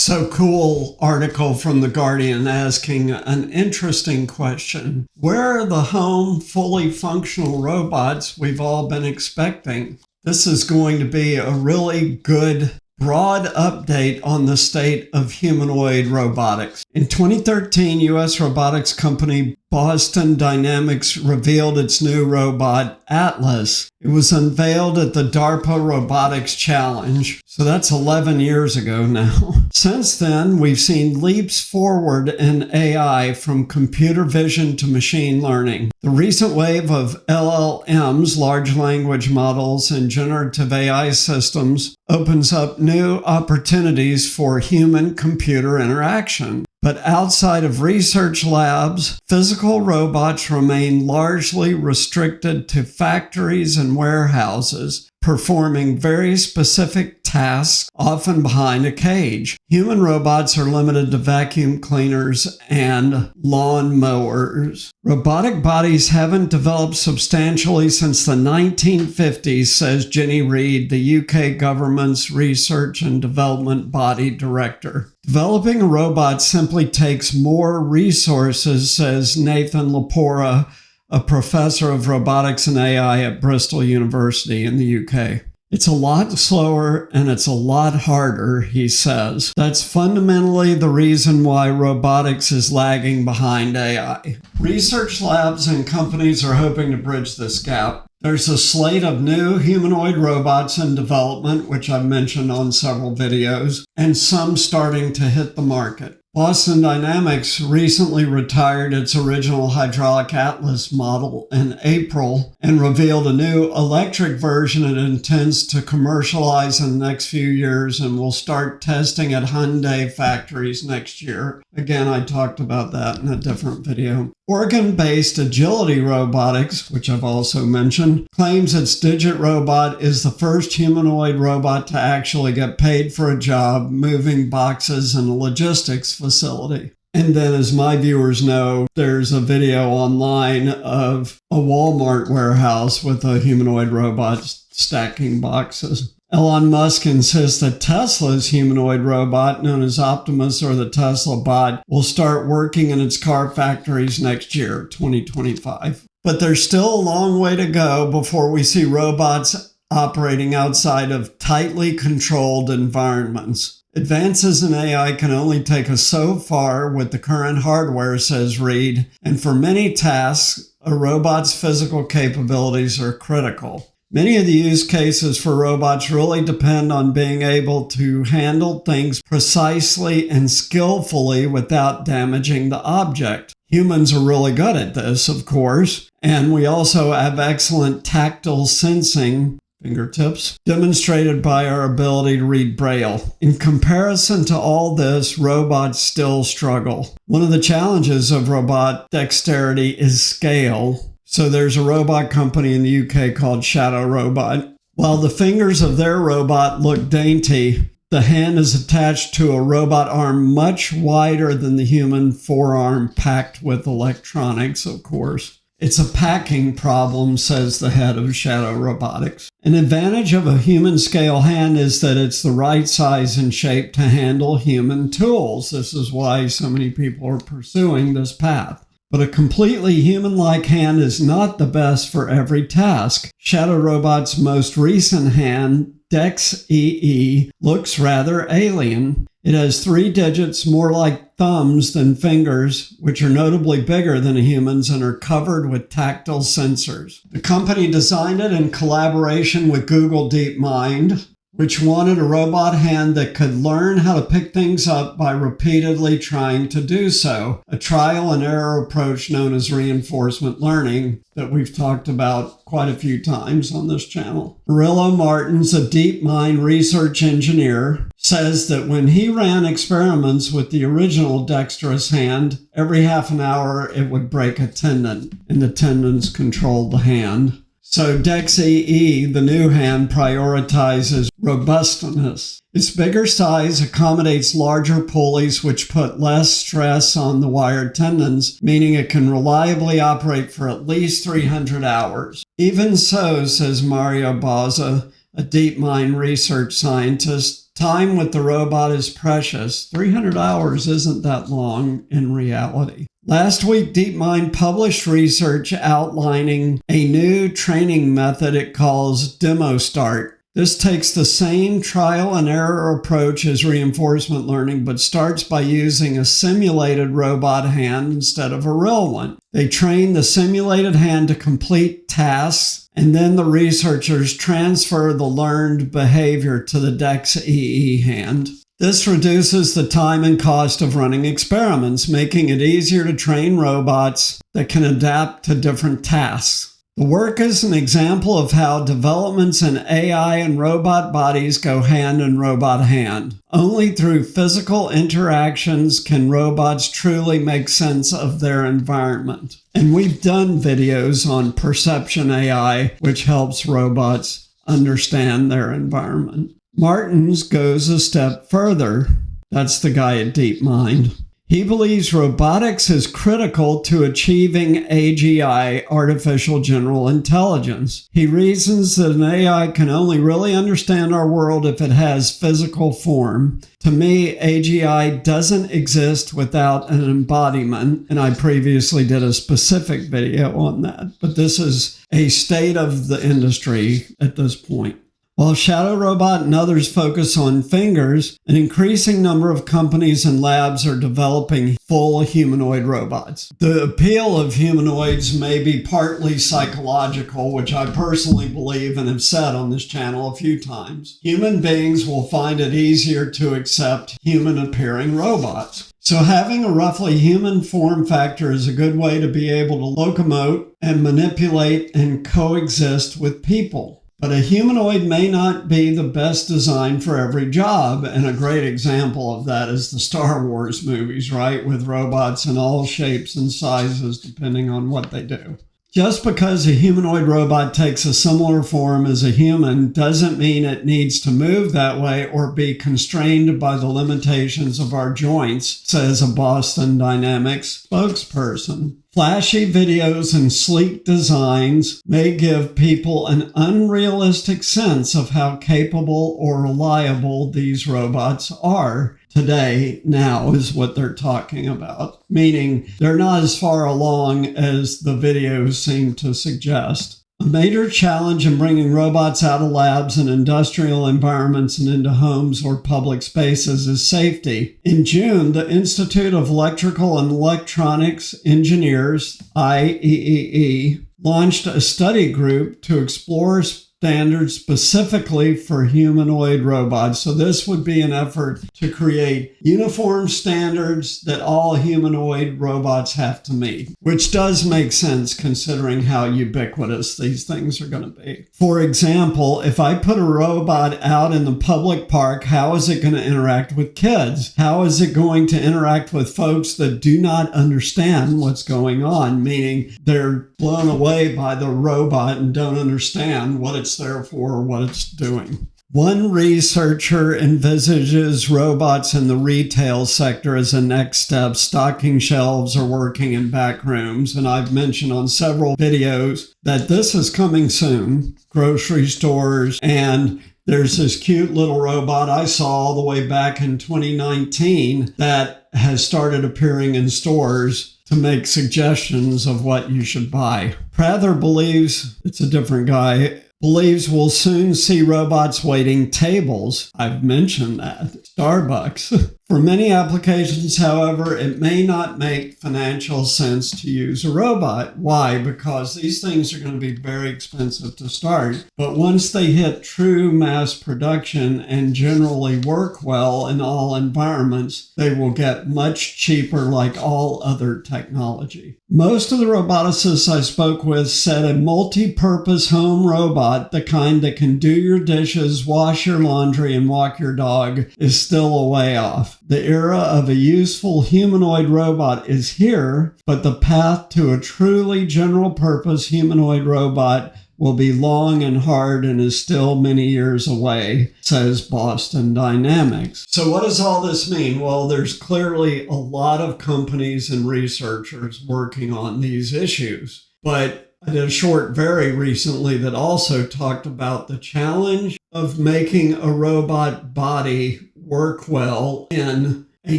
So cool article from The Guardian asking an interesting question. Where are the home, fully functional robots we've all been expecting? This is going to be a really good broad update on the state of humanoid robotics. In 2013, U.S. robotics company Boston Dynamics revealed its new robot, Atlas. It was unveiled at the DARPA Robotics Challenge, so that's 11 years ago now. Since then, we've seen leaps forward in AI from computer vision to machine learning. The recent wave of LLMs, large language models, and generative AI systems opens up new opportunities for human-computer interaction. But outside of research labs, physical robots remain largely restricted to factories and warehouses, performing very specific tasks, often behind a cage. Human robots are limited to vacuum cleaners and lawn mowers. Robotic bodies haven't developed substantially since the 1950s, says Jenny Reid, the UK government's research and development body director. Developing a robot simply takes more resources, says Nathan Lepora, a professor of robotics and AI at Bristol University in the UK. It's a lot slower and it's a lot harder, he says. That's fundamentally the reason why robotics is lagging behind AI. Research labs and companies are hoping to bridge this gap. There's a slate of new humanoid robots in development, which I've mentioned on several videos, and some starting to hit the market. Boston Dynamics recently retired its original hydraulic Atlas model in April and revealed a new electric version it intends to commercialize in the next few years and will start testing at Hyundai factories next year. Again, I talked about that in a different video. Oregon-based Agility Robotics, which I've also mentioned, claims its Digit robot is the first humanoid robot to actually get paid for a job moving boxes in a logistics facility. And then, as my viewers know, there's a video online of a Walmart warehouse with a humanoid robot stacking boxes. Elon Musk insists that Tesla's humanoid robot, known as Optimus or the Tesla bot, will start working in its car factories next year, 2025. But there's still a long way to go before we see robots operating outside of tightly controlled environments. Advances in AI can only take us so far with the current hardware, says Reid, and for many tasks, a robot's physical capabilities are critical. Many of the use cases for robots really depend on being able to handle things precisely and skillfully without damaging the object. Humans are really good at this, of course, and we also have excellent tactile sensing, fingertips, demonstrated by our ability to read Braille. In comparison to all this, robots still struggle. One of the challenges of robot dexterity is scale. So there's a robot company in the UK called Shadow Robot. While the fingers of their robot look dainty, the hand is attached to a robot arm much wider than the human forearm, packed with electronics, of course. It's a packing problem, says the head of Shadow Robotics. An advantage of a human scale hand is that it's the right size and shape to handle human tools. This is why so many people are pursuing this path. But a completely human-like hand is not the best for every task. Shadow Robot's most recent hand, DEX-EE, looks rather alien. It has 3 digits more like thumbs than fingers, which are notably bigger than a human's and are covered with tactile sensors. The company designed it in collaboration with Google DeepMind, which wanted a robot hand that could learn how to pick things up by repeatedly trying to do so, a trial and error approach known as reinforcement learning that we've talked about quite a few times on this channel. Murillo Martins, a DeepMind research engineer, says that when he ran experiments with the original dexterous hand, every half an hour it would break a tendon, and the tendons controlled the hand. So DEX-EE, the new hand, prioritizes robustness. Its bigger size accommodates larger pulleys which put less stress on the wired tendons, meaning it can reliably operate for at least 300 hours. Even so, says Mario Bozza, a DeepMind research scientist, Time with the robot is precious. 300 hours isn't that long in reality. Last week, DeepMind published research outlining a new training method it calls Demo Start. This takes the same trial and error approach as reinforcement learning, but starts by using a simulated robot hand instead of a real one. They train the simulated hand to complete tasks, and then the researchers transfer the learned behavior to the DEX-EE hand. This reduces the time and cost of running experiments, making it easier to train robots that can adapt to different tasks. The work is an example of how developments in AI and robot bodies go hand in robot hand. Only through physical interactions can robots truly make sense of their environment. And we've done videos on perception AI, which helps robots understand their environment. Martins goes a step further. That's the guy at DeepMind. He believes robotics is critical to achieving AGI, artificial general intelligence. He reasons that an AI can only really understand our world if it has physical form. To me, AGI doesn't exist without an embodiment, and I previously did a specific video on that, but this is a state of the industry at this point. While Shadow Robot and others focus on fingers, an increasing number of companies and labs are developing full humanoid robots. The appeal of humanoids may be partly psychological, which I personally believe and have said on this channel a few times. Human beings will find it easier to accept human-appearing robots. So having a roughly human form factor is a good way to be able to locomote and manipulate and coexist with people. But a humanoid may not be the best design for every job, and a great example of that is the Star Wars movies, right? With robots in all shapes and sizes depending on what they do. Just because a humanoid robot takes a similar form as a human doesn't mean it needs to move that way or be constrained by the limitations of our joints, says a Boston Dynamics spokesperson. Flashy videos and sleek designs may give people an unrealistic sense of how capable or reliable these robots are. Today, now is what they're talking about, meaning they're not as far along as the videos seem to suggest. A major challenge in bringing robots out of labs and industrial environments and into homes or public spaces is safety. In June, the Institute of Electrical and Electronics Engineers, IEEE, launched a study group to explore standards specifically for humanoid robots. So this would be an effort to create uniform standards that all humanoid robots have to meet, which does make sense considering how ubiquitous these things are going to be. For example, if I put a robot out in the public park, how is it going to interact with kids? How is it going to interact with folks that do not understand what's going on, meaning they're blown away by the robot and don't understand what it's there for or what it's doing? One researcher envisages robots in the retail sector as a next step, stocking shelves or working in back rooms. And I've mentioned on several videos that this is coming soon, grocery stores. And there's this cute little robot I saw all the way back in 2019 that has started appearing in stores to make suggestions of what you should buy. Prather believes, it's a different guy, believes we'll soon see robots waiting tables. I've mentioned that. Starbucks. For many applications, however, it may not make financial sense to use a robot. Why? Because these things are going to be very expensive to start. But once they hit true mass production and generally work well in all environments, they will get much cheaper like all other technology. Most of the roboticists I spoke with said a multi-purpose home robot, the kind that can do your dishes, wash your laundry, and walk your dog, is still a way off. The era of a useful humanoid robot is here, but the path to a truly general-purpose humanoid robot will be long and hard and is still many years away, says Boston Dynamics. So what does all this mean? Well, there's clearly a lot of companies and researchers working on these issues, but I did a short very recently that also talked about the challenge of making a robot body work well in a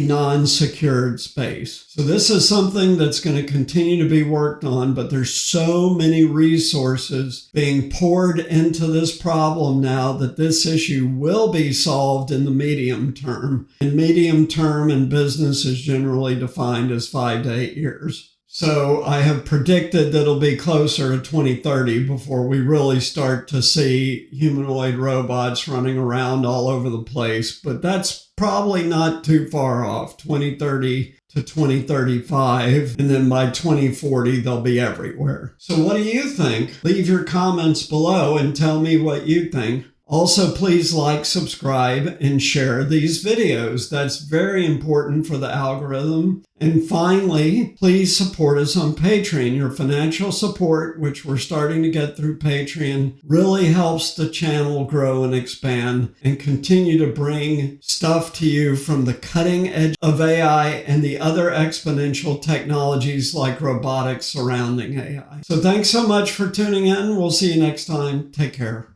non-secured space. So this is something that's going to continue to be worked on, but there's so many resources being poured into this problem now that this issue will be solved in the medium term. And medium term in business is generally defined as 5 to 8 years. So I have predicted that it'll be closer to 2030 before we really start to see humanoid robots running around all over the place. But that's probably not too far off, 2030 to 2035. And then by 2040, they'll be everywhere. So what do you think? Leave your comments below and tell me what you think. Also, please like, subscribe, and share these videos. That's very important for the algorithm. And finally, please support us on Patreon. Your financial support, which we're starting to get through Patreon, really helps the channel grow and expand and continue to bring stuff to you from the cutting edge of AI and the other exponential technologies like robotics surrounding AI. So thanks so much for tuning in. We'll see you next time. Take care.